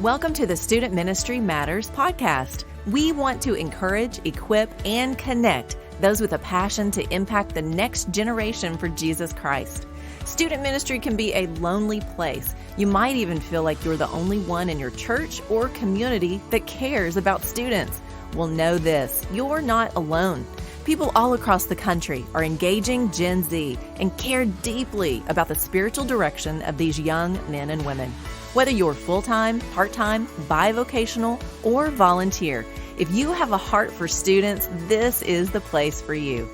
Welcome to the Student Ministry Matters podcast. We want to encourage, equip, and connect those with a passion to impact the next generation for Jesus Christ. Student ministry can be a lonely place. You might even feel like you're the only one in your church or community that cares about students. Well, know this, you're not alone. People all across the country are engaging Gen Z and care deeply about the spiritual direction of these young men and women. Whether you're full-time, part-time, bivocational, or volunteer, if you have a heart for students, this is the place for you.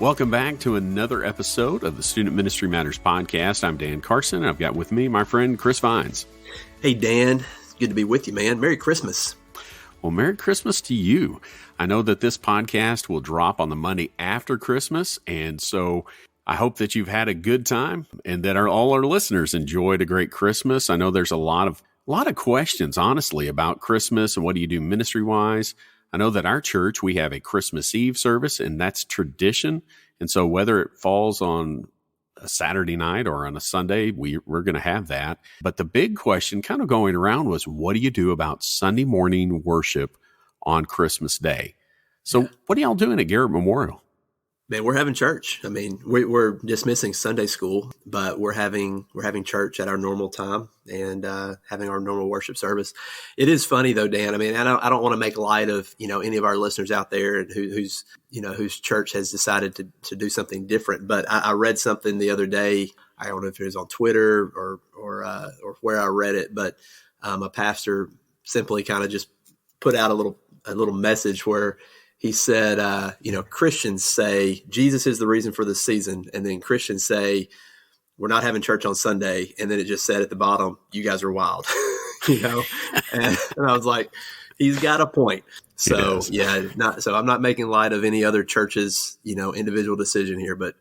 Welcome back to another episode of the Student Ministry Matters podcast. I'm Dan Carson, and I've got with me my friend Chris Vines. Hey, Dan. It's good to be with you, man. Merry Christmas. Well, Merry Christmas to you. I know that this podcast will drop on the Monday after Christmas, and so I hope that you've had a good time and that all our listeners enjoyed a great Christmas. I know there's a lot of questions, honestly, about Christmas and what do you do ministry-wise. I know that our church, we have a Christmas Eve service, and that's tradition. And so whether it falls on a Saturday night or on a Sunday, we're going to have that. But the big question kind of going around was, what do you do about Sunday morning worship on Christmas Day? So What are y'all doing at Garrett Memorial? Man, we're having church. I mean, we're dismissing Sunday school, but we're having church at our normal time and having our normal worship service. It is funny though, Dan. I mean, I don't want to make light of any of our listeners out there whose church has decided to do something different. But I read something the other day. I don't know if it was on Twitter or where I read it, but a pastor simply kind of just put out a little message where he said, Christians say Jesus is the reason for the season. And then Christians say, we're not having church on Sunday. And then it just said at the bottom, you guys are wild, and I was like, he's got a point. So I'm not making light of any other church's, individual decision here. But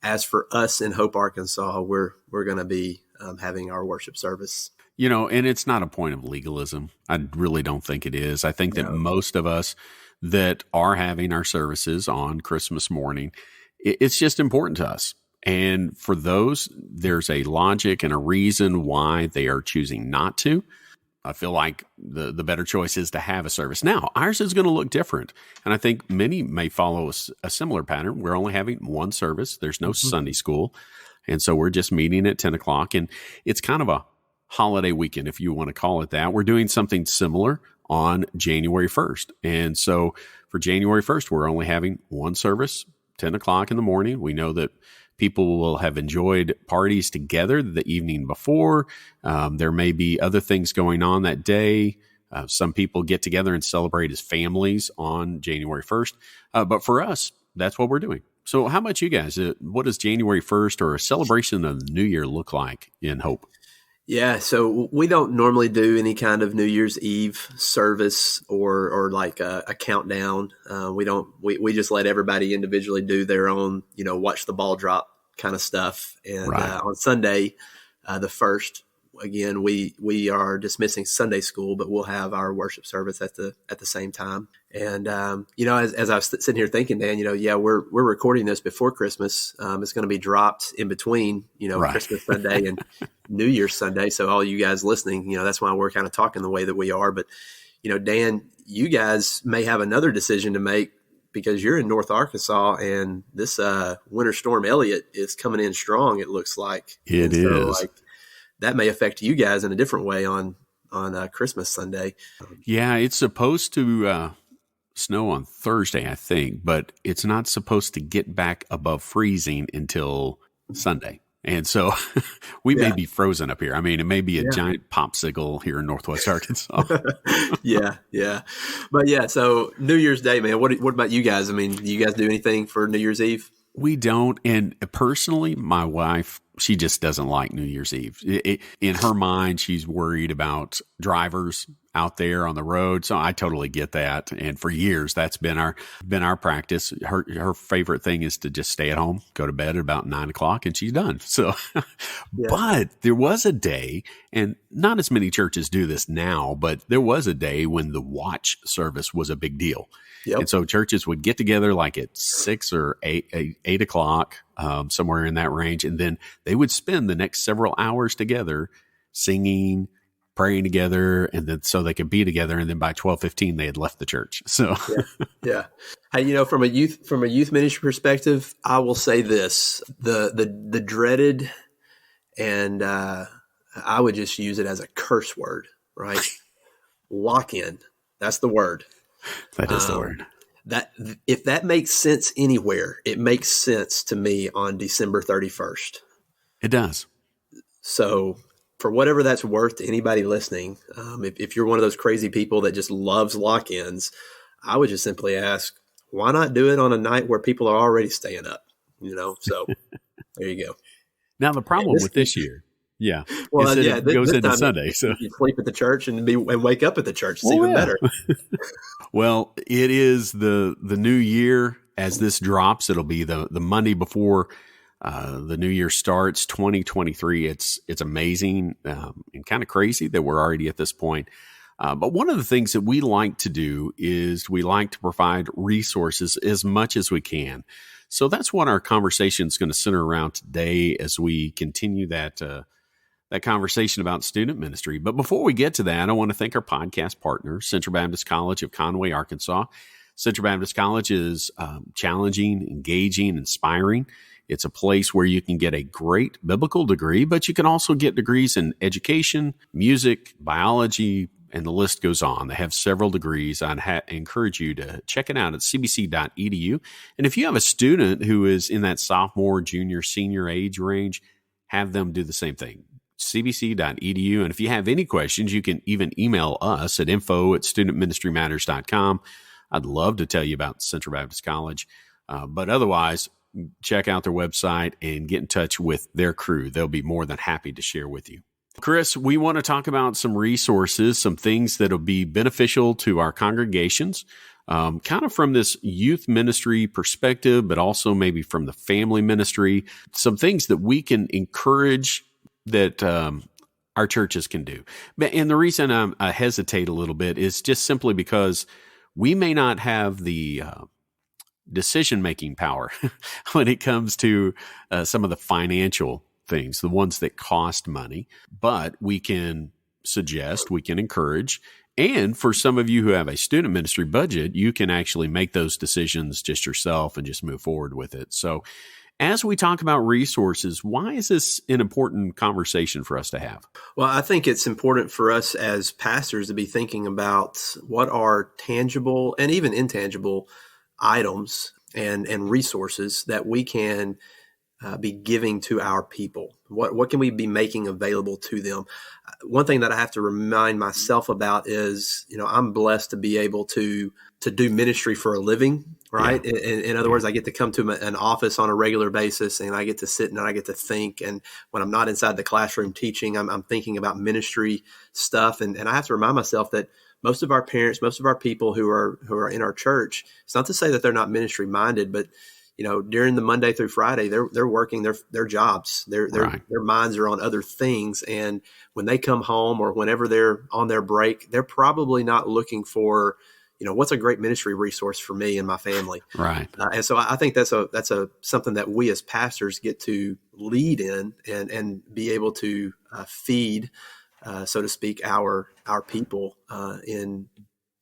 as for us in Hope, Arkansas, we're going to be having our worship service. And it's not a point of legalism. I really don't think it is. I think that most of us that are having our services on Christmas morning, it's just important to us. And for those, there's a logic and a reason why they are choosing not to. I feel like the better choice is to have a service. Now, ours is going to look different. And I think many may follow a similar pattern. We're only having one service. There's no Sunday school. And so we're just meeting at 10 o'clock. And it's kind of a holiday weekend, if you want to call it that. We're doing something similar on January 1st. And so for January 1st, we're only having one service, 10 o'clock in the morning. We know that people will have enjoyed parties together the evening before. There may be other things going on that day. Some people get together and celebrate as families on January 1st. But for us, that's what we're doing. So how about you guys? What does January 1st or a celebration of the New Year look like in Hope? Yeah, so we don't normally do any kind of New Year's Eve service or like a countdown. We just let everybody individually do their own, watch the ball drop kind of stuff. And on Sunday, the 1st, again, we are dismissing Sunday school, but we'll have our worship service at the same time. And as I was sitting here thinking, Dan, we're recording this before Christmas. It's going to be dropped in between, Christmas Sunday and New Year's Sunday. So all you guys listening, that's why we're kind of talking the way that we are. But Dan, you guys may have another decision to make because you're in North Arkansas, and this winter storm Elliott is coming in strong. It looks like it is. So, that may affect you guys in a different way on Christmas Sunday. Yeah, it's supposed to snow on Thursday, I think, but it's not supposed to get back above freezing until Sunday. And so we may be frozen up here. I mean, it may be a giant popsicle here in Northwest Arkansas. Yeah. But so New Year's Day, man, what about you guys? I mean, do you guys do anything for New Year's Eve? We don't. And personally, my wife, she just doesn't like New Year's Eve. In her mind, she's worried about drivers out there on the road. So I totally get that. And for years, that's been our practice. Her favorite thing is to just stay at home, go to bed at about 9 o'clock, and she's done. So, But there was a day, and not as many churches do this now, but there was a day when the watch service was a big deal. Yep. And so churches would get together like at 6 or 8 o'clock, somewhere in that range. And then they would spend the next several hours together singing, praying together, and then so they could be together. And then by 12:15, they had left the church. So yeah. Hey, from a youth ministry perspective, I will say this: the dreaded, and I would just use it as a curse word, right? Lock-in. That's the word. That is the word. That if that makes sense anywhere, it makes sense to me on December 31st. It does. So for whatever that's worth to anybody listening, if you're one of those crazy people that just loves lock-ins, I would just simply ask, why not do it on a night where people are already staying up? So there you go. Now the problem with this year, well, it goes into Sunday, so you sleep at the church and wake up at the church. It's even better. Well, it is the new year. As this drops, it'll be the Monday before the new year starts, 2023. It's amazing and kind of crazy that we're already at this point. But one of the things that we like to do is we like to provide resources as much as we can. So that's what our conversation is going to center around today as we continue that conversation about student ministry. But before we get to that, I want to thank our podcast partner, Central Baptist College of Conway, Arkansas. Central Baptist College is challenging, engaging, inspiring. It's a place where you can get a great biblical degree, but you can also get degrees in education, music, biology, and the list goes on. They have several degrees. I'd encourage you to check it out at cbc.edu. And if you have a student who is in that sophomore, junior, senior age range, have them do the same thing. cbc.edu. And if you have any questions, you can even email us at info@studentministrymatters.com. I'd love to tell you about Central Baptist College. But otherwise, check out their website and get in touch with their crew. They'll be more than happy to share with you. Chris, we want to talk about some resources, some things that will be beneficial to our congregations, kind of from this youth ministry perspective, but also maybe from the family ministry, some things that we can encourage that our churches can do. And the reason I hesitate a little bit is just simply because we may not have the decision-making power when it comes to some of the financial things, the ones that cost money, but we can suggest, we can encourage. And for some of you who have a student ministry budget, you can actually make those decisions just yourself and just move forward with it. So as we talk about resources, why is this an important conversation for us to have? Well, I think it's important for us as pastors to be thinking about what are tangible and even intangible items and resources that we can be giving to our people. What can we be making available to them? One thing that I have to remind myself about is, I'm blessed to be able to do ministry for a living, right? Yeah. In other words, I get to come to an office on a regular basis, and I get to sit and I get to think. And when I'm not inside the classroom teaching, I'm thinking about ministry stuff. And I have to remind myself that most of our parents, most of our people who are in our church, it's not to say that they're not ministry minded, but during the Monday through Friday, they're working their jobs. Their minds are on other things. And when they come home or whenever they're on their break, they're probably not looking for, what's a great ministry resource for me and my family. Right. And so I think that's something that we as pastors get to lead in and be able to feed, so to speak, our people in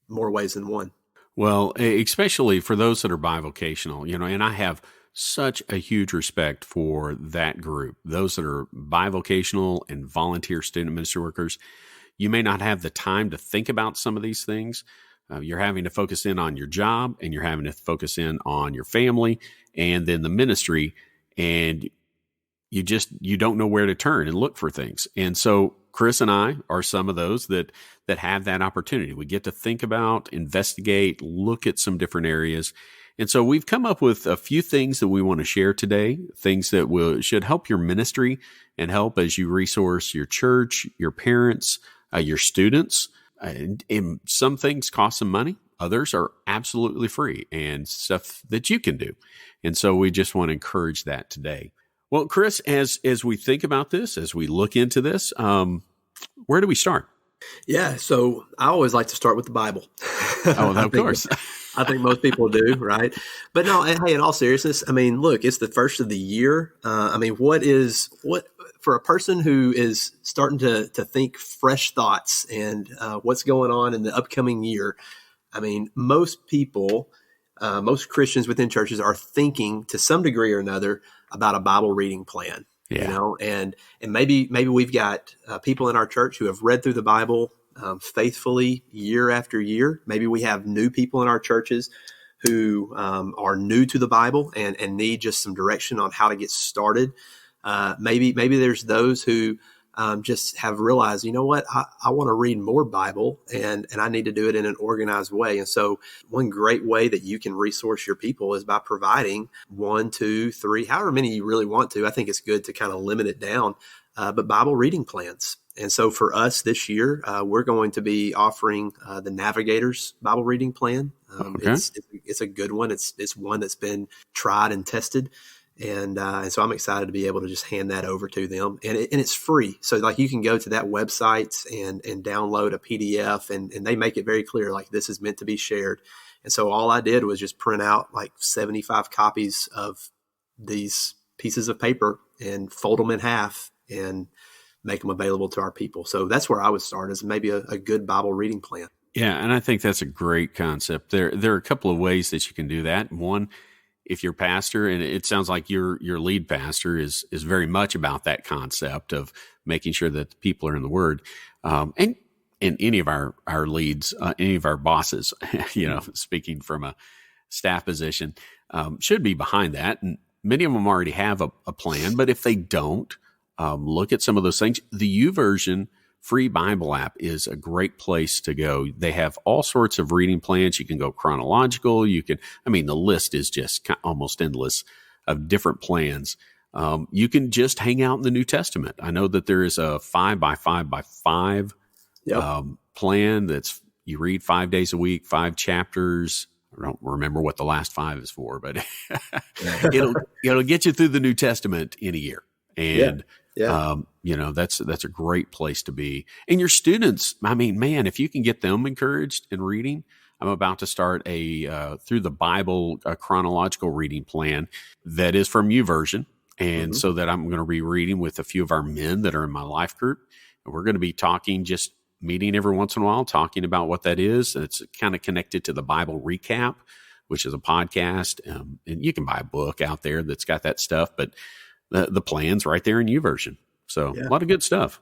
more ways than one. Well, especially for those that are bivocational, and I have such a huge respect for that group, those that are bivocational and volunteer student ministry workers. You may not have the time to think about some of these things. You're having to focus in on your job, and you're having to focus in on your family and then the ministry, and you don't know where to turn and look for things. And so Chris and I are some of those that have that opportunity. We get to think about, investigate, look at some different areas. And so we've come up with a few things that we want to share today, things that should help your ministry and help as you resource your church, your parents, your students. And some things cost some money. Others are absolutely free and stuff that you can do. And so we just want to encourage that today. Well, Chris, as we think about this, as we look into this, where do we start? Yeah, so I always like to start with the Bible. Oh, of course. I think most people do, right? But no, hey, in all seriousness, look, it's the first of the year. a person who is starting to think fresh thoughts and what's going on in the upcoming year, I mean, most people, most Christians within churches are thinking to some degree or another about a Bible reading plan. Yeah. And maybe we've got people in our church who have read through the Bible faithfully year after year. Maybe we have new people in our churches who are new to the Bible and need just some direction on how to get started. Maybe there's those who just have realized, you know what, I want to read more Bible and I need to do it in an organized way. And so one great way that you can resource your people is by providing 1, 2, 3, however many you really want to. I think it's good to kind of limit it down, but Bible reading plans. And so for us this year, we're going to be offering the Navigators Bible reading plan. Okay. It's a good one. It's one that's been tried and tested. And so I'm excited to be able to just hand that over to them, and it's free. So like you can go to that website and download a PDF, and they make it very clear, like this is meant to be shared. And so all I did was just print out like 75 copies of these pieces of paper and fold them in half and make them available to our people. So that's where I would start, is maybe a good Bible reading plan. Yeah, and I think that's a great concept. There are a couple of ways that you can do that. One, if your pastor, and it sounds like your lead pastor is very much about that concept of making sure that the people are in the Word, and any of our leads, any of our bosses, speaking from a staff position, should be behind that. And many of them already have a plan, but if they don't, look at some of those things. The YouVersion free Bible app is a great place to go. They have all sorts of reading plans. You can go chronological. The list is just almost endless of different plans. You can just hang out in the New Testament. I know that there is a 5 by 5 by 5 plan that's, you read 5 days a week, 5 chapters. I don't remember what the last 5 is for, but it'll get you through the New Testament in a year. And that's a great place to be. And your students, I mean, man, if you can get them encouraged in reading, I'm about to start a through the Bible chronological reading plan that is from YouVersion. And so that I'm going to be reading with a few of our men that are in my life group. And we're going to be talking, just meeting every once in a while, talking about what that is. And it's kind of connected to the Bible Recap, which is a podcast. And you can buy a book out there that's got that stuff, but the plan's right there in YouVersion. So a lot of good stuff.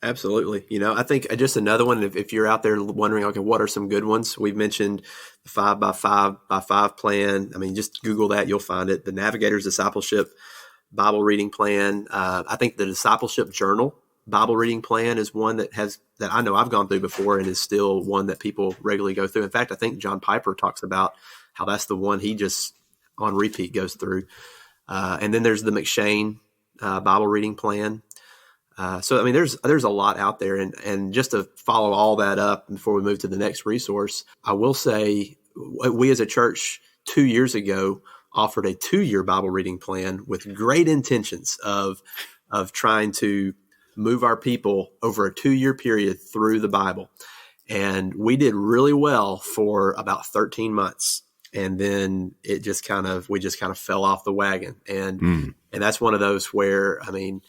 Absolutely. I think just another one, if you're out there wondering, okay, what are some good ones? We've mentioned the 5 by 5 by 5 plan. I mean, just Google that, you'll find it. The Navigators Discipleship Bible reading plan. I think the Discipleship Journal Bible reading plan is one that I know I've gone through before and is still one that people regularly go through. In fact, I think John Piper talks about how that's the one he just on repeat goes through. And then there's the McShane Bible reading plan. So, I mean, there's a lot out there. And just to follow all that up before we move to the next resource, I will say we as a church 2 years ago offered a 2-year Bible reading plan with great intentions of trying to move our people over a 2-year period through the Bible. And we did really well for about 13 months. And then we just kind of fell off the wagon. And that's one of those where, I mean,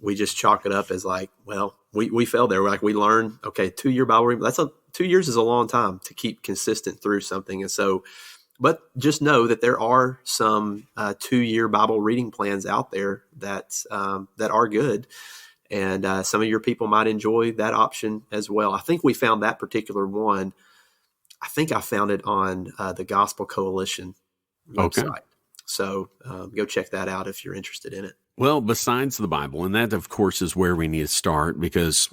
we just chalk it up as like, well, we fell there. We're like, we learned, okay, 2-year Bible reading, 2 years is a long time to keep consistent through something. And so, but just know that there are some 2-year Bible reading plans out there that are good. And some of your people might enjoy that option as well. I think we found that particular one. I think I found it on the Gospel Coalition website. Okay. So go check that out if you're interested in it. Well, besides the Bible, and that, of course, is where we need to start, because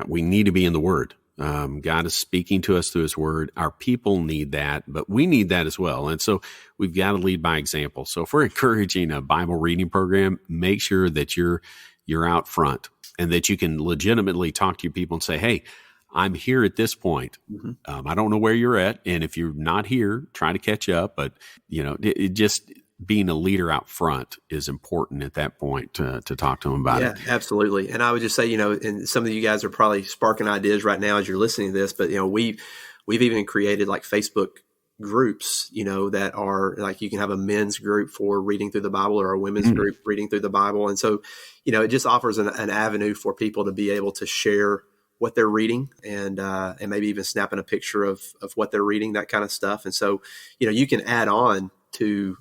we need to be in the Word. God is speaking to us through His Word. Our people need that, but we need that as well. And so we've got to lead by example. So if we're encouraging a Bible reading program, make sure that you're out front and that you can legitimately talk to your people and say, hey, I'm here at this point. I don't know where you're at. And if you're not here, try to catch up. But, it just being a leader out front is important at that point to talk to them about it. Yeah, absolutely. And I would just say, and some of you guys are probably sparking ideas right now as you're listening to this, but, we've even created like Facebook groups, that are like, you can have a men's group for reading through the Bible or a women's group reading through the Bible. And so, it just offers an avenue for people to be able to share what they're reading and maybe even snapping a picture of what they're reading, that kind of stuff. And so, you can add on to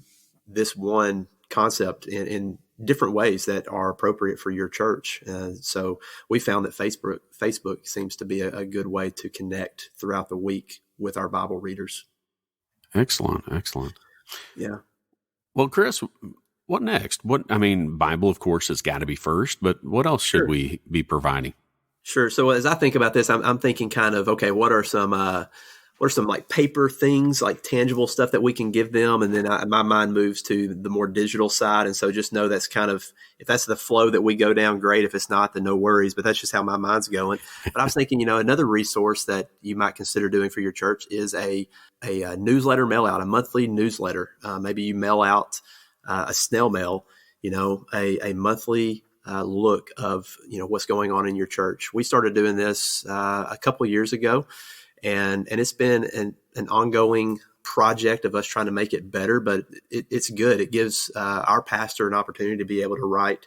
this one concept in different ways that are appropriate for your church. And so we found that Facebook seems to be a good way to connect throughout the week with our Bible readers. Excellent. Yeah. Well, Chris, what next? Bible, of course, has got to be first, but what else should we be providing? Sure. So as I think about this, I'm thinking kind of, okay, what are some like paper things, like tangible stuff that we can give them? And then my mind moves to the more digital side. And so just know that's kind of, if that's the flow that we go down, great. If it's not, then no worries. But that's just how my mind's going. But I was thinking, another resource that you might consider doing for your church is a newsletter mail out, a monthly newsletter. Maybe you mail out a snail mail, a monthly look of, what's going on in your church. We started doing this a couple of years ago. And it's been an ongoing project of us trying to make it better, but it's good. It gives our pastor an opportunity to be able to write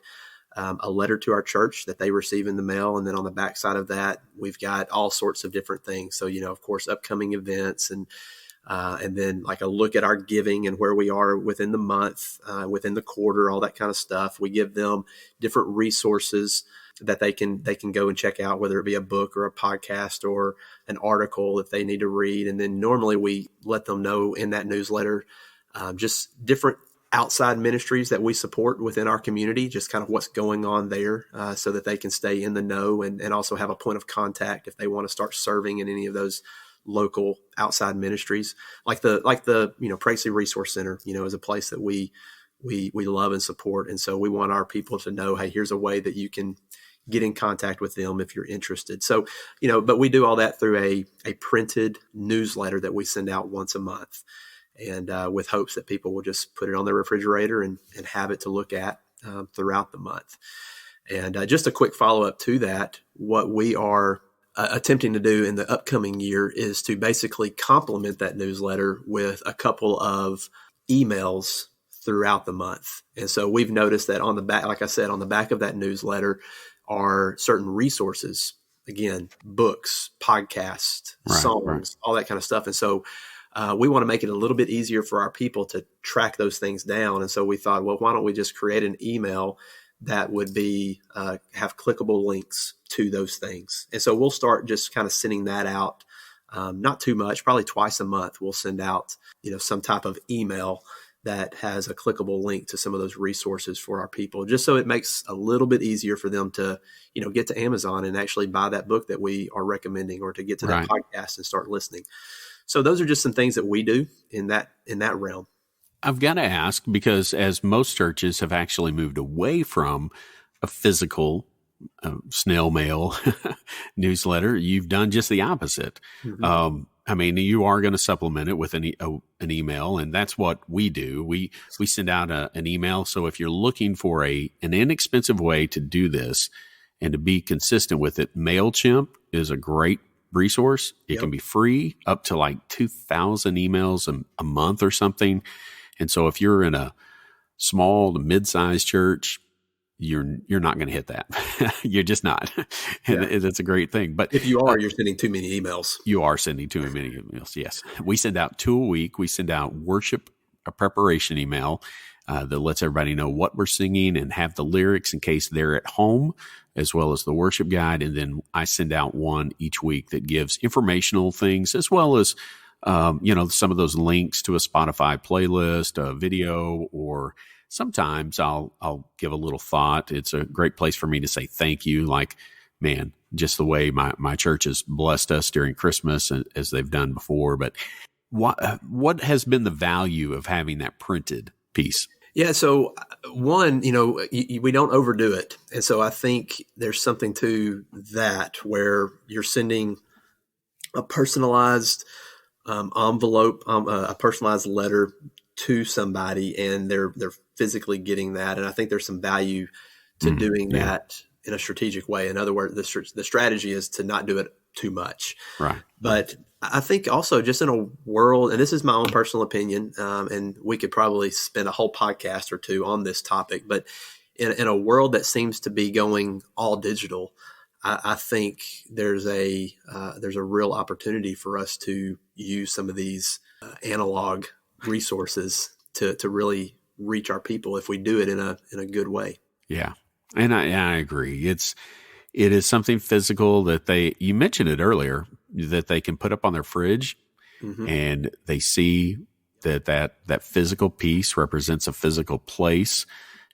a letter to our church that they receive in the mail. And then on the backside of that, we've got all sorts of different things. So, of course, upcoming events and then like a look at our giving and where we are within the month, within the quarter, all that kind of stuff. We give them different resources that they can go and check out, whether it be a book or a podcast or an article that they need to read. And then normally we let them know in that newsletter just different outside ministries that we support within our community, just kind of what's going on there so that they can stay in the know and also have a point of contact if they want to start serving in any of those local outside ministries. Like the Presley Resource Center, is a place that we love and support. And so we want our people to know, hey, here's a way that you can get in contact with them if you're interested. So, but we do all that through a printed newsletter that we send out once a month, and with hopes that people will just put it on their refrigerator and have it to look at throughout the month. And just a quick follow-up to that, what we are attempting to do in the upcoming year is to basically complement that newsletter with a couple of emails throughout the month. And so we've noticed that on the back, like I said, on the back of that newsletter are certain resources, again, books, podcasts, songs, all that kind of stuff. And so we want to make it a little bit easier for our people to track those things down. And so we thought, well, why don't we just create an email that would be have clickable links to those things. And so we'll start just kind of sending that out, not too much, probably twice a month. We'll send out, some type of email that has a clickable link to some of those resources for our people, just so it makes a little bit easier for them to, get to Amazon and actually buy that book that we are recommending, or to get to that podcast and start listening. So those are just some things that we do in that realm. I've got to ask, because as most churches have actually moved away from a physical snail mail newsletter, you've done just the opposite. Mm-hmm. You are going to supplement it with an email, and that's what we do. We send out an email. So if you're looking for an inexpensive way to do this and to be consistent with it, MailChimp is a great resource. It can be free, up to like 2,000 emails a month or something. And so if you're in a small to mid-sized church, you're not going to hit that. You're just not. And that's a great thing. But if you are, you're sending too many emails. You are sending too many emails. Yes. We send out 2 a week. We send out worship, a preparation email that lets everybody know what we're singing and have the lyrics in case they're at home, as well as the worship guide. And then I send out one each week that gives informational things, as well as some of those links to a Spotify playlist, a video, or sometimes I'll give a little thought. It's a great place for me to say thank you. Like, man, just the way my church has blessed us during Christmas, as they've done before. But what has been the value of having that printed piece? Yeah. So one, we don't overdo it. And so I think there's something to that, where you're sending a personalized envelope, a personalized letter to somebody, and they're physically getting that. And I think there's some value to doing that in a strategic way. In other words, the strategy is to not do it too much. Right. But I think also just in a world, and this is my own personal opinion, and we could probably spend a whole podcast or two on this topic, but in a world that seems to be going all digital, I think there's a real opportunity for us to use some of these analog resources to really reach our people if we do it in a good way. Yeah. And I agree. It is something physical that you mentioned it earlier, that they can put up on their fridge, and they see that physical piece represents a physical place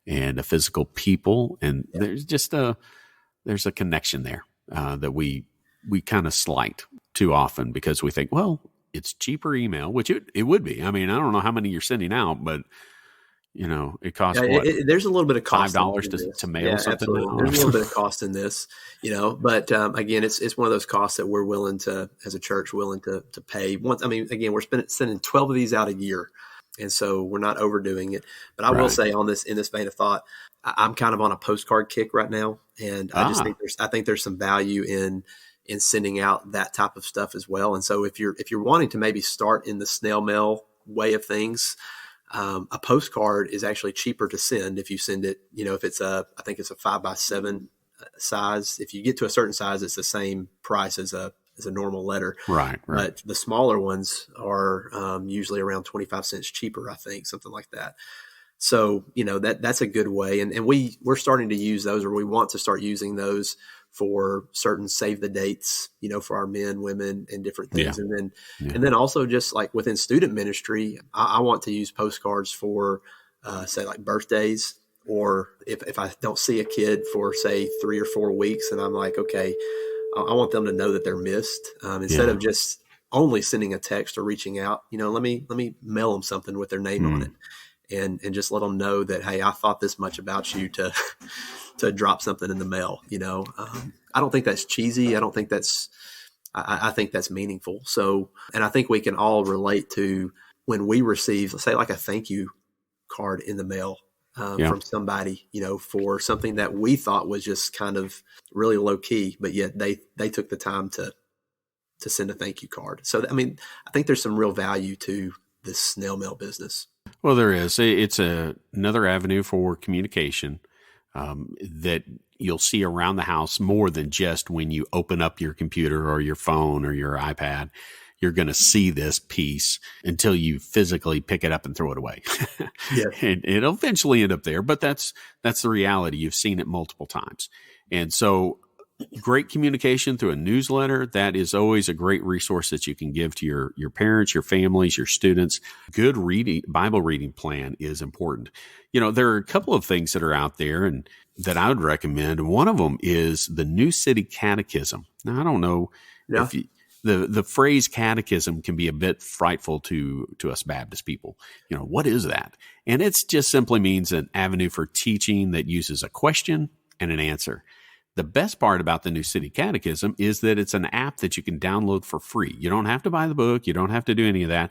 and a physical people. And there's just there's a connection there that we kind of slight too often because we think, well, it's cheaper email, which it would be. I mean, I don't know how many you're sending out, but it costs there's a little bit of cost. $5 to mail something. There's a little bit of cost in this, but again, it's one of those costs that we're willing to, as a church, willing to pay. Again, we're sending 12 of these out a year, and so we're not overdoing it. But I will say in this vein of thought, I'm kind of on a postcard kick right now, and I just think there's some value in sending out that type of stuff as well. And so if you're wanting to maybe start in the snail mail way of things, a postcard is actually cheaper to send if you send it, if it's I think it's a 5x7 size. If you get to a certain size, it's the same price as a normal letter. Right. But the smaller ones are usually around 25 cents cheaper, I think, something like that. So, that's a good way. And we're starting to use those, or we want to start using those for certain save the dates, for our men, women, and different things. Yeah. And then also just like within student ministry, I want to use postcards for, say, like birthdays, or if I don't see a kid for, say, 3 or 4 weeks, and I'm like, okay, I want them to know that they're missed, instead of just only sending a text or reaching out. Let me mail them something with their name on it. And just let them know that, hey, I thought this much about you to drop something in the mail. I don't think that's cheesy. I don't think I think that's meaningful. So, and I think we can all relate to when we receive, let's say, like a thank you card in the mail from somebody, for something that we thought was just kind of really low key, but yet they took the time to send a thank you card. So, I think there's some real value to this snail mail business. Well, there is. It's another avenue for communication that you'll see around the house more than just when you open up your computer or your phone or your iPad. You're going to see this piece until you physically pick it up and throw it away. Yeah. And it'll eventually end up there, but that's the reality. You've seen it multiple times. And so great communication through a newsletter, that is always a great resource that you can give to your parents, your families, your students. Good Bible reading plan is important. There are a couple of things that are out there and that I would recommend. One of them is the New City Catechism. Now, I don't know if the phrase catechism can be a bit frightful to us Baptist people. What is that? And it just simply means an avenue for teaching that uses a question and an answer. The best part about the New City Catechism is that it's an app that you can download for free. You don't have to buy the book. You don't have to do any of that.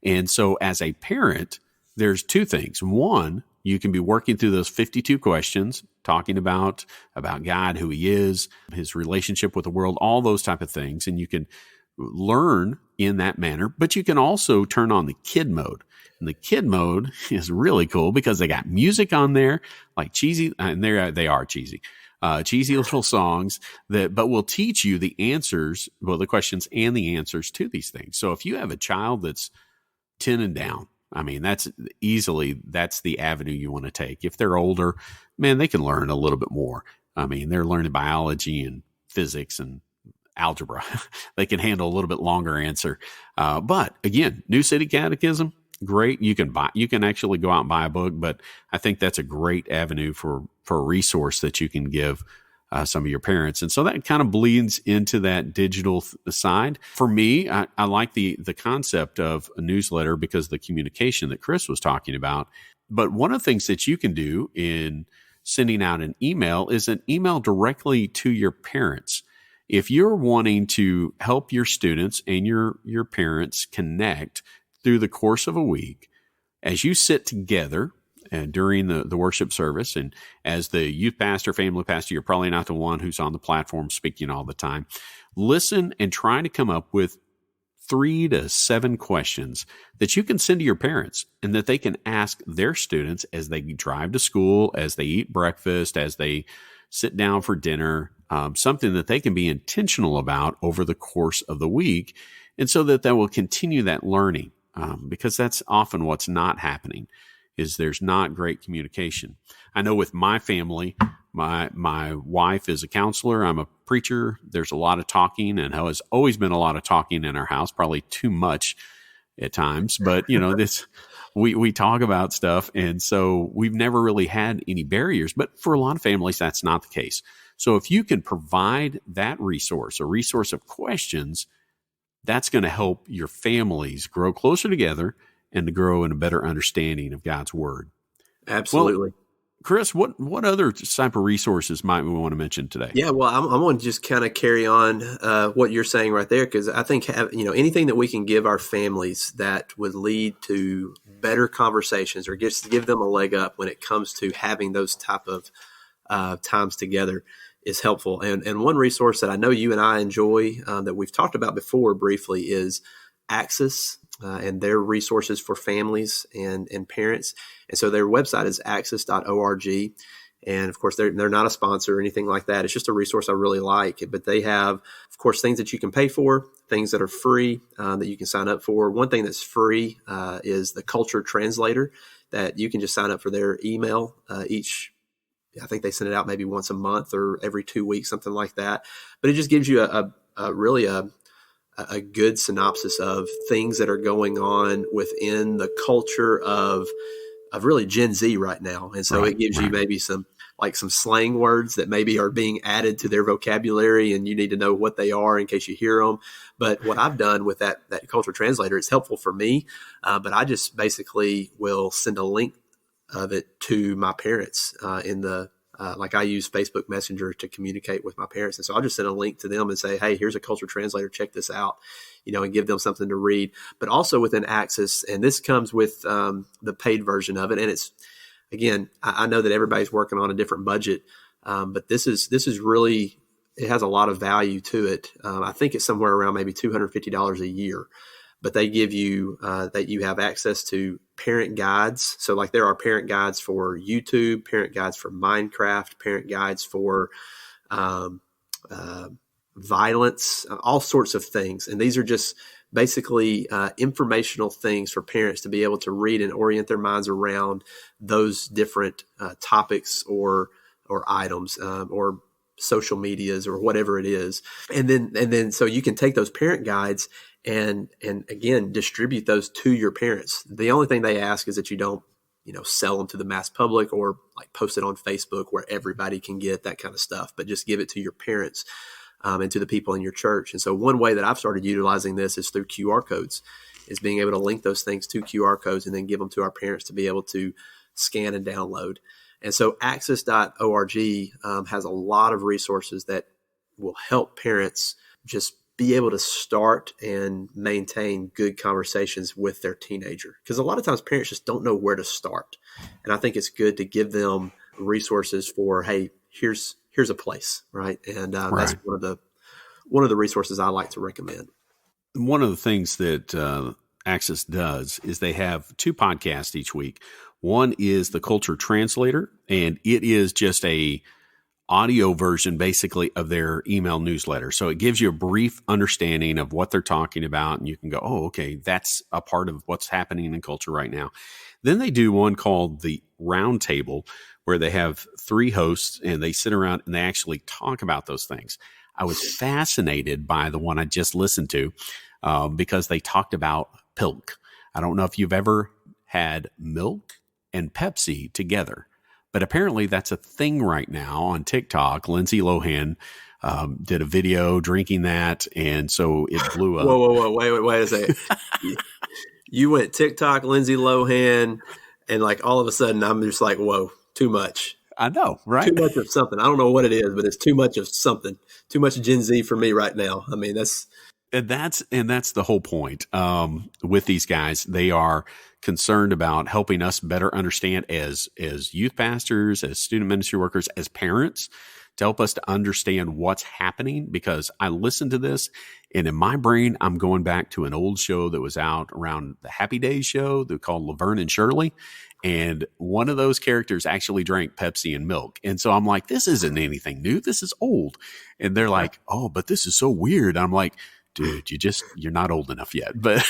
And so as a parent, there's two things. One, you can be working through those 52 questions, talking about God, who he is, his relationship with the world, all those type of things. And you can learn in that manner, but you can also turn on the kid mode. And the kid mode is really cool because they got music on there, like cheesy, and they are cheesy. Cheesy little songs but will teach you the answers, the questions and the answers to these things. So if you have a child that's 10 and down, that's the avenue you want to take. If they're older, man, they can learn a little bit more. They're learning biology and physics and algebra. They can handle a little bit longer answer. But again, New City Catechism, great. You can actually go out and buy a book, but I think that's a great avenue for a resource that you can give some of your parents. And so that kind of bleeds into that digital side. For me, I like the concept of a newsletter because of the communication that Chris was talking about. But one of the things that you can do in sending out an email is an email directly to your parents. If you're wanting to help your students and your parents connect through the course of a week, as you sit together and during the worship service, and as the youth pastor, family pastor, you're probably not the one who's on the platform speaking all the time. Listen and try to come up with 3 to 7 questions that you can send to your parents and that they can ask their students as they drive to school, as they eat breakfast, as they sit down for dinner, something that they can be intentional about over the course of the week. And so that they will continue that learning, because that's often what's not happening, is there's not great communication. I know with my family, my wife is a counselor. I'm a preacher. There's a lot of talking, and has always been a lot of talking in our house, probably too much at times. But, we talk about stuff. And so we've never really had any barriers. But for a lot of families, that's not the case. So if you can provide that resource, a resource of questions, that's going to help your families grow closer together and to grow in a better understanding of God's word. Absolutely. Well, Chris, what other type of resources might we want to mention today? Yeah, well, I'm going to just kind of carry on what you're saying right there, because I think anything that we can give our families that would lead to better conversations or just give them a leg up when it comes to having those type of times together is helpful. And one resource that I know you and I enjoy that we've talked about before briefly is Access. And their resources for families and parents. And so their website is access.org. And of course, they're not a sponsor or anything like that. It's just a resource I really like. But they have, of course, things that you can pay for, things that are free that you can sign up for. One thing that's free is the Culture Translator, that you can just sign up for their email I think they send it out maybe once a month or every 2 weeks, something like that. But it just gives you a good synopsis of things that are going on within the culture of really Gen Z right now. And so it gives you maybe some slang words that maybe are being added to their vocabulary, and you need to know what they are in case you hear them. But what I've done with that Culture Translator, it's helpful for me. But I just basically will send a link of it to my parents like I use Facebook Messenger to communicate with my parents. And so I'll just send a link to them and say, hey, here's a Culture Translator, check this out, and give them something to read. But also within Access, and this comes with the paid version of it. And it's, again, I know that everybody's working on a different budget, but this is really, it has a lot of value to it. I think it's somewhere around maybe $250 a year. But they give you that you have access to parent guides. So like there are parent guides for YouTube, parent guides for Minecraft, parent guides for violence, all sorts of things. And these are just basically informational things for parents to be able to read and orient their minds around those different topics or items or social medias or whatever it is. And then so you can take those parent guides and again, distribute those to your parents. The only thing they ask is that you don't, sell them to the mass public or like post it on Facebook where everybody can get that kind of stuff, but just give it to your parents and to the people in your church. And so one way that I've started utilizing this is through QR codes, is being able to link those things to QR codes and then give them to our parents to be able to scan and download. And so access.org has a lot of resources that will help parents just be able to start and maintain good conversations with their teenager. Because a lot of times parents just don't know where to start. And I think it's good to give them resources for, hey, here's a place, right? And that's one of the resources I like to recommend. One of the things that Access does is they have 2 podcasts each week. One is the Culture Translator, and it is just a audio version basically of their email newsletter. So it gives you a brief understanding of what they're talking about, and you can go, oh, okay, that's a part of what's happening in culture right now. Then they do one called the Roundtable, where they have 3 hosts and they sit around and they actually talk about those things. I was fascinated by the one I just listened to because they talked about milk. I don't know if you've ever had milk and Pepsi together, but apparently that's a thing right now on TikTok. Lindsay Lohan did a video drinking that, and so it blew up. Whoa, wait a second. You went TikTok, Lindsay Lohan, and like all of a sudden I'm just like, whoa, too much. I know, right? Too much of something. I don't know what it is, but it's too much of something. Too much Gen Z for me right now. I mean, that's the whole point with these guys. They are concerned about helping us better understand as youth pastors, as student ministry workers, as parents, to help us to understand what's happening, because I listen to this and in my brain, I'm going back to an old show that was out around the Happy Days show. They're called Laverne and Shirley. And one of those characters actually drank Pepsi and milk. And so I'm like, this isn't anything new. This is old. And they're like, oh, but this is so weird. I'm like, dude, you're not old enough yet. But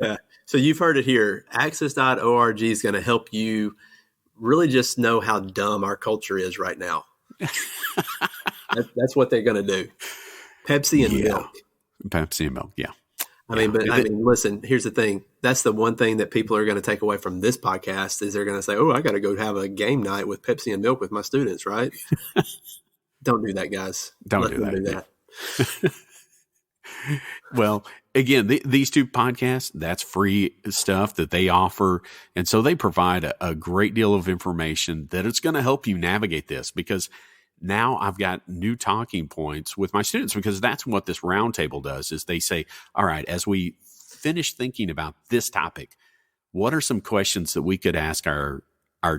yeah. So you've heard it here. Access.org is going to help you really just know how dumb our culture is right now. That's what they're going to do. Pepsi and milk. Pepsi and milk. Yeah. I mean, listen, here's the thing. That's the one thing that people are going to take away from this podcast is they're going to say, oh, I got to go have a game night with Pepsi and milk with my students, right? Don't do that, guys. Don't do that. Well, again, these two podcasts, that's free stuff that they offer. And so they provide a great deal of information that it's going to help you navigate this, because now I've got new talking points with my students, because that's what this roundtable does is they say, all right, as we finish thinking about this topic, what are some questions that we could ask our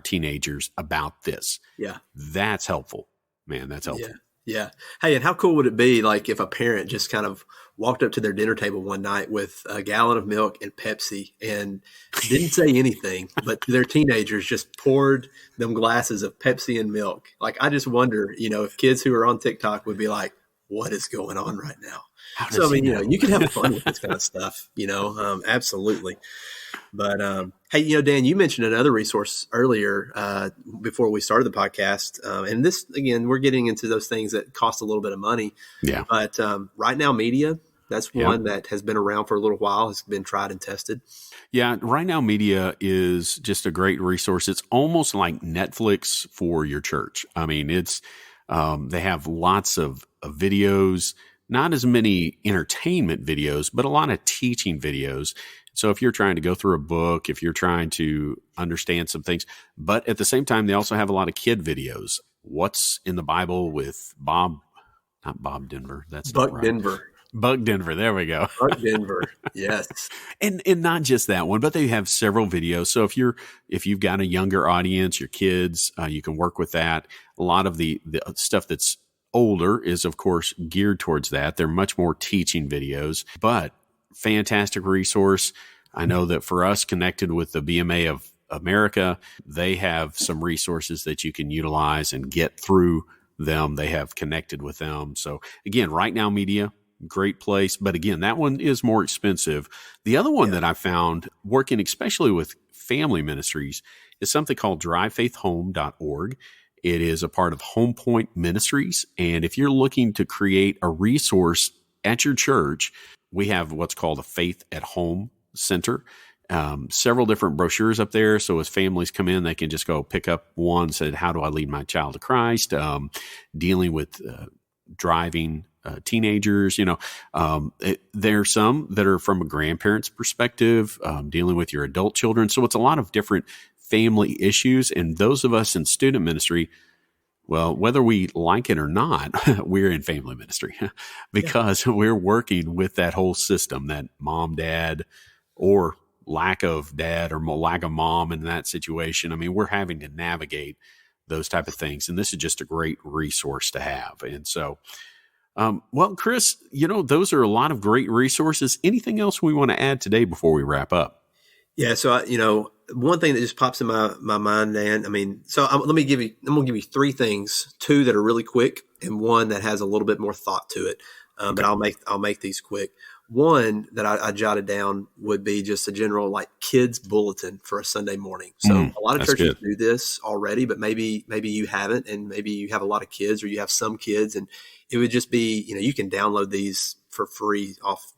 teenagers about this? Yeah. That's helpful, man. That's helpful. Yeah. Hey, and how cool would it be like if a parent just kind of walked up to their dinner table one night with a gallon of milk and Pepsi and didn't say anything, but to their teenagers just poured them glasses of Pepsi and milk. Like, I just wonder, if kids who are on TikTok would be like, what is going on right now? So, I mean, you can have fun with this kind of stuff, absolutely. But, hey, Dan, you mentioned another resource earlier before we started the podcast. And this, again, we're getting into those things that cost a little bit of money. Yeah. But Right Now Media, that's one that has been around for a little while, has been tried and tested. Yeah. Right Now Media is just a great resource. It's almost like Netflix for your church. I mean, it's they have lots of videos, not as many entertainment videos, but a lot of teaching videos. So if you're trying to go through a book, if you're trying to understand some things, but at the same time, they also have a lot of kid videos. What's in the Bible with not Bob Denver. That's Buck not right. Denver. Buck Denver. There we go. Buck Denver. Yes. And not just that one, but they have several videos. So if you've got a younger audience, your kids, you can work with that. A lot of the stuff that's older is, of course, geared towards that. They're much more teaching videos, but fantastic resource. I know that for us connected with the BMA of America, they have some resources that you can utilize and get through them. They have connected with them. So again, Right Now Media, great place. But again, that one is more expensive. The other one that I found working especially with family ministries is something called drivefaithhome.org. It is a part of Home Point Ministries. And if you're looking to create a resource at your church, we have what's called a Faith at Home Center. Several different brochures up there. So as families come in, they can just go pick up one, said, how do I lead my child to Christ? Dealing with driving teenagers, there are some that are from a grandparent's perspective, dealing with your adult children. So it's a lot of different family issues. And those of us in student ministry, well, whether we like it or not, we're in family ministry because we're working with that whole system, that mom, dad, or lack of dad or lack of mom in that situation. I mean, we're having to navigate those type of things. And this is just a great resource to have. And so, well, Chris, those are a lot of great resources. Anything else we want to add today before we wrap up? Yeah. So, one thing that just pops in my mind, Dan, I'm going to give you three things, two that are really quick and one that has a little bit more thought to it. Okay. But I'll make these quick. One that I jotted down would be just a general kids bulletin for a Sunday morning. So a lot of churches do this already, but maybe you haven't, and maybe you have a lot of kids or you have some kids, and it would just be, you can download these for free off,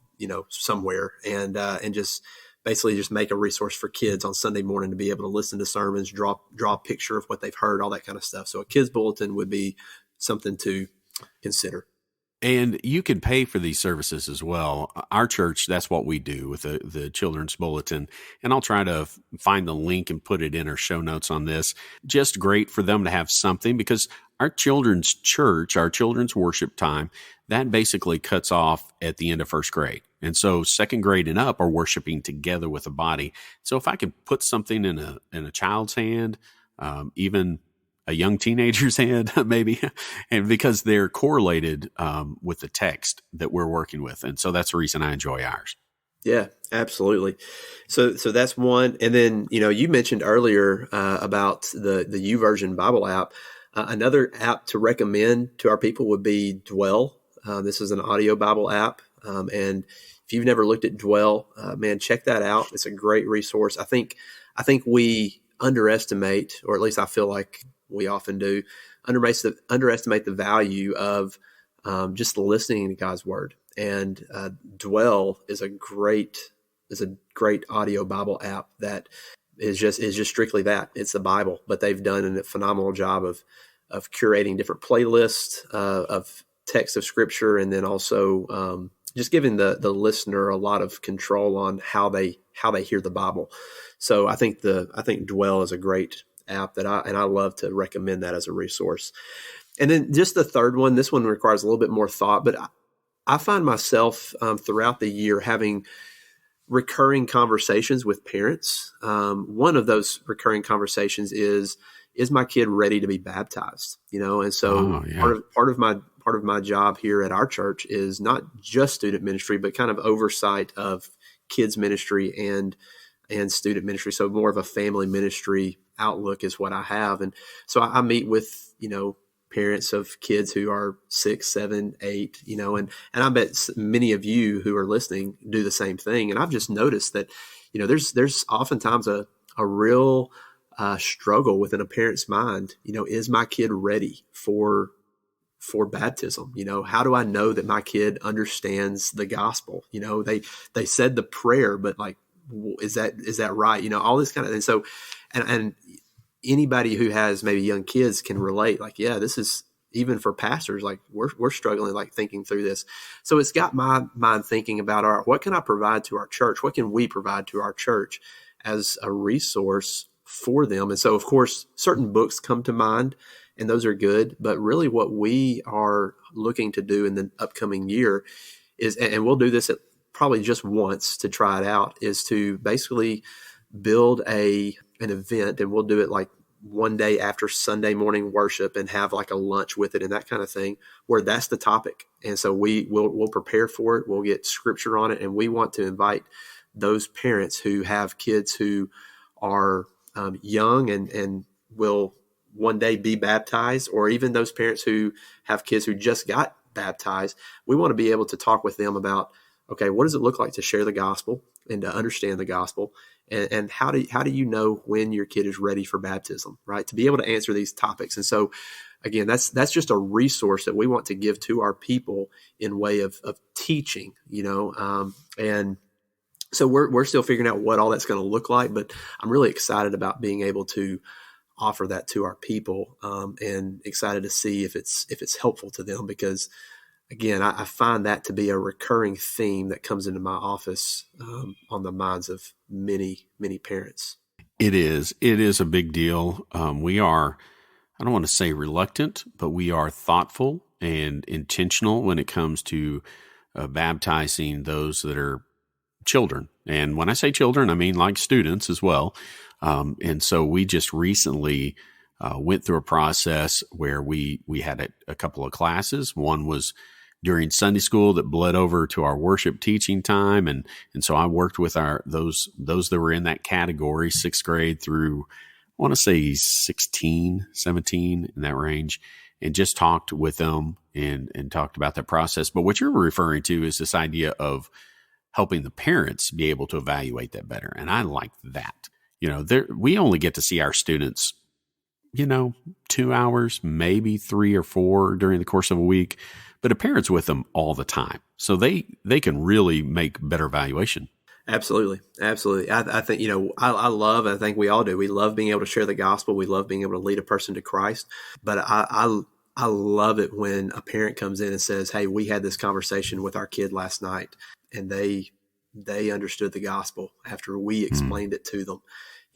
somewhere and just basically just make a resource for kids on Sunday morning to be able to listen to sermons, draw a picture of what they've heard, all that kind of stuff. So a kids bulletin would be something to consider. And you can pay for these services as well. Our church, that's what we do with the children's bulletin. And I'll try to find the link and put it in our show notes on this. Just great for them to have something, because our children's church, our children's worship time, that basically cuts off at the end of first grade. And so second grade and up are worshiping together with a body. So if I could put something in a child's hand, even a young teenager's head, maybe, and because they're correlated with the text that we're working with. And so that's the reason I enjoy ours. Yeah, absolutely. So that's one. And then, you mentioned earlier about the YouVersion Bible app. Another app to recommend to our people would be Dwell. This is an audio Bible app. And if you've never looked at Dwell, man, check that out. It's a great resource. I think we underestimate, or at least I feel like we often do, underestimate the value of just listening to God's word. And Dwell is a great audio Bible app that is just strictly that. It's the Bible, but they've done a phenomenal job of curating different playlists of text of Scripture, and then also just giving the listener a lot of control on how they hear the Bible. So I think Dwell is a great app that I love to recommend that as a resource. And then just the third one, this one requires a little bit more thought, but I find myself throughout the year having recurring conversations with parents. One of those recurring conversations is my kid ready to be baptized? And so part of my job here at our church is not just student ministry, but kind of oversight of kids ministry and student ministry. So more of a family ministry outlook is what I have. And so I meet with, parents of kids who are 6, 7, 8, and I bet many of you who are listening do the same thing. And I've just noticed that, there's oftentimes a real struggle within a parent's mind. Is my kid ready for baptism? How do I know that my kid understands the gospel? They said the prayer, but like, is that right? All this kind of, and so, and anybody who has maybe young kids can relate. Like, yeah, this is even for pastors. Like we're struggling, like thinking through this. So it's got my mind thinking about what can I provide to our church? What can we provide to our church as a resource for them? And so, of course, certain books come to mind, and those are good. But really, what we are looking to do in the upcoming year is, and we'll do this probably just once to try it out, is to basically build an event, and we'll do it like one day after Sunday morning worship and have like a lunch with it and that kind of thing, where that's the topic. And so we'll prepare for it. We'll get scripture on it. And we want to invite those parents who have kids who are young and will one day be baptized, or even those parents who have kids who just got baptized. We want to be able to talk with them about, okay, what does it look like to share the gospel and to understand the gospel? And how do you know when your kid is ready for baptism, right? To be able to answer these topics. And so, again, that's just a resource that we want to give to our people in way of teaching, and so we're still figuring out what all that's going to look like, but I'm really excited about being able to offer that to our people, and excited to see if it's helpful to them, because again, I find that to be a recurring theme that comes into my office on the minds of many, many parents. It is a big deal. We are, I don't want to say reluctant, but we are thoughtful and intentional when it comes to baptizing those that are children. And when I say children, I mean like students as well. And so we just recently went through a process where we had a couple of classes. One was during Sunday school that bled over to our worship teaching time. And so I worked with those that were in that category, 6th grade through, I want to say 16, 17, in that range, and just talked with them and talked about that process. But what you're referring to is this idea of helping the parents be able to evaluate that better. And I like that. We only get to see our students, 2 hours, maybe 3 or 4 during the course of a week, but a parent's with them all the time. So they can really make better evaluation. Absolutely. Absolutely. I think, I think we all do. We love being able to share the gospel. We love being able to lead a person to Christ. But I love it when a parent comes in and says, hey, we had this conversation with our kid last night, and they understood the gospel after we explained it to them.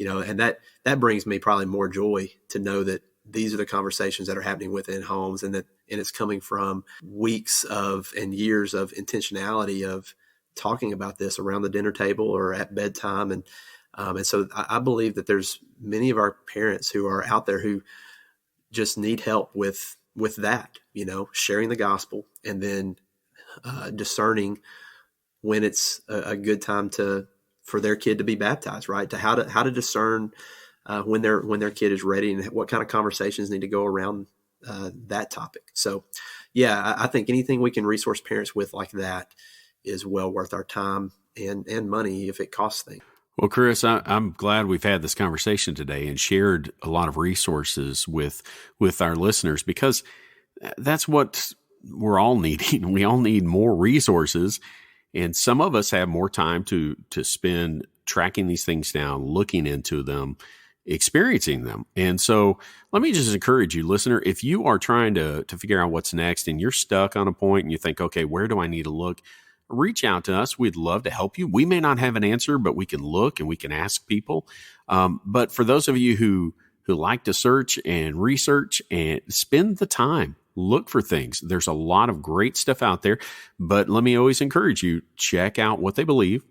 And that brings me probably more joy to know that these are the conversations that are happening within homes, and it's coming from weeks of and years of intentionality of talking about this around the dinner table or at bedtime. And so I believe that there's many of our parents who are out there who just need help with that, sharing the gospel, and then discerning when it's a good time for their kid to be baptized, right? To how to discern when their kid is ready, and what kind of conversations need to go around that topic. So, yeah, I think anything we can resource parents with like that is well worth our time and money if it costs things. Well, Chris, I'm glad we've had this conversation today and shared a lot of resources with our listeners, because that's what we're all needing. We all need more resources, and some of us have more time to spend tracking these things down, looking into them, experiencing them. And so let me just encourage you, listener, if you are trying to figure out what's next and you're stuck on a point and you think, okay, where do I need to look? Reach out to us. We'd love to help you. We may not have an answer, but we can look and we can ask people. But for those of you who like to search and research and spend the time, look for things. There's a lot of great stuff out there, but let me always encourage you, check out what they believe.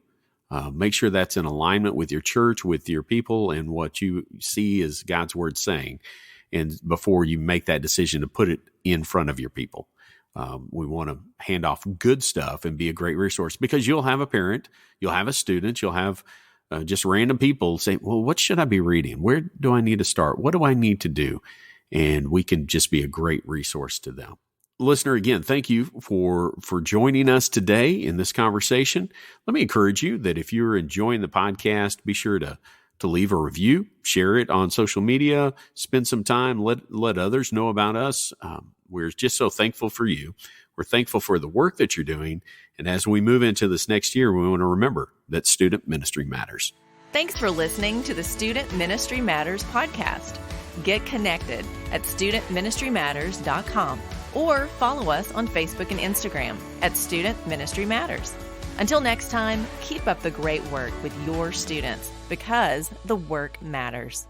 Make sure that's in alignment with your church, with your people, and what you see is God's word saying. And before you make that decision to put it in front of your people. We want to hand off good stuff and be a great resource, because you'll have a parent, you'll have a student, you'll have just random people say, well, what should I be reading? Where do I need to start? What do I need to do? And we can just be a great resource to them. Listener, again, thank you for joining us today in this conversation. Let me encourage you that if you're enjoying the podcast, be sure to leave a review, share it on social media, spend some time, let others know about us. We're just so thankful for you. We're thankful for the work that you're doing. And as we move into this next year, we want to remember that student ministry matters. Thanks for listening to the Student Ministry Matters podcast. Get connected at studentministrymatters.com or follow us on Facebook and Instagram at Student Ministry Matters. Until next time, keep up the great work with your students, because the work matters.